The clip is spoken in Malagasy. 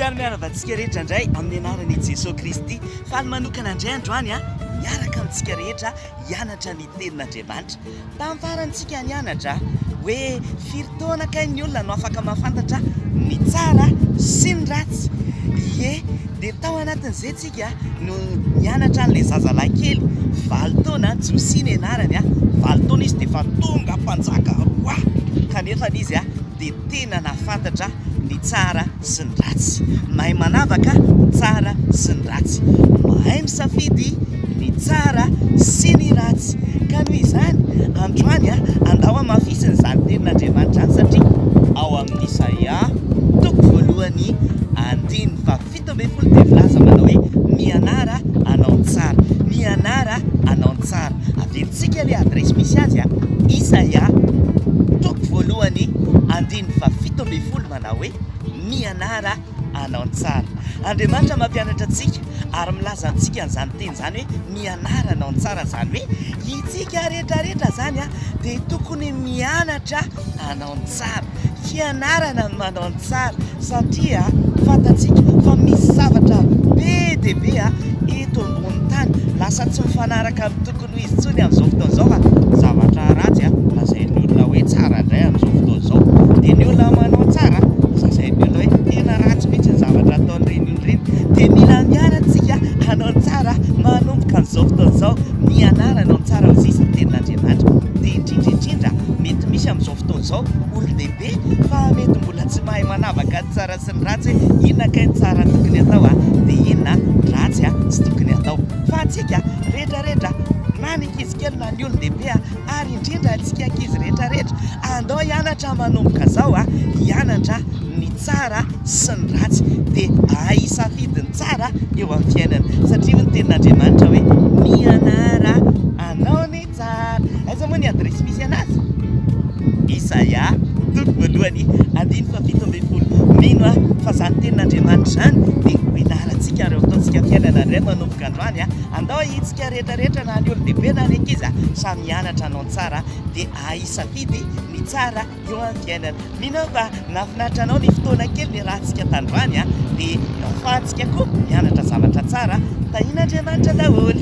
Tsara miaravatsika rehetra indray amin'ny anaran'i Jesosy Kristy fa ny manokana indray androany miaraka amintsika rehetra hianatra ny tenin'Andriamanitra. Tamin'ny farantsika nianatra hoe firy taona kay ny olona no afaka mahafantatra ny tsara sy ny ratsy. Ie, dia tao anatin'izay tsika no nianatra an'ilay zazalahy kely 9 taona Josiny anarany 9 taona izy dia efa tonga mpanjaka hoa, kanefa izy dia tena nahafantatra ny tsara sy ny ratsy, mahay manavaka tsara sy ny ratsy, mahay misafidy ny tsara sy ny ratsy. Ka noho izany androany andao amafisiny izany tenin'Andriamanitra any satria ao amin'ny Isaia 17:17 dia filaza manao hoe mianara anao tsara, mianara anao tsara. Aventsika ilay adresy misy azy Isaia 17:17 manao hoe mianara anao tsara. Andriamanitra mampianatra antsika ary milaza antsika an'izany teny izany hoe mianara anao tsara, izany hoe itsika rehetrarehetra zany dia tokony mianatra anao tsara, fianarana manao tsara satria fantatsika fa misy zavatra be dia be eto ambony tany lasa tsy mifanaraka amin'ny tokony ho izy tsony amin'izao fotoana izao zavatra ratsy lazain'ny olona hoe tsara indray amin'izao fotoana izao, dia ny olona manao tsara lazain'ny olona hoe tena ratsy mihitsy ny zavatra ataon'ireny olona ireny. Dia mila mianantsika hanao tsara manomboka amin'izao fotoana izao, mianara anao tsara ho zisa tenin'Andriamanitra. Dia indrindra mety misy amin'izao fotoana izao olon-dehibe fa mety mbola tsy mahay manavaka ny tsara sy ny ratsy hoe inona kay ny tsara tokony atao dia inona ratsy tsy tokony atao. Fa antsika rehetrarehetra na ny ankizy kely na ny olon-dehibe ary indrindra antsika ankizy rehetrarehetra andao hianatra manomboka zao hianatra ny tsara sy ny ratsy dia hisafidy ny tsara eo amin'ny fiainana satria ny tenin'Andriamanitra hoe mianara anao ny tsara. Aiza moa ny adresy misy anazy? Isaia 17:17. Mino fa zany tenin'Andriamanitra zany dia hoenarantsika reo ataontsika fiainana indray manomboka androany andao hitsika rehetrarehetra na ny olon-dehibe na ny ankizy samy mianatra anao tsara dia hisafidy ny tsara eo amin'ny fiainana. Mino fa nahafinaritra anao ny fotoana kely ny rahantsika tandroany dia ahafahantsika koa mianatra zavatra tsara tahian'Andriamanitra daholo.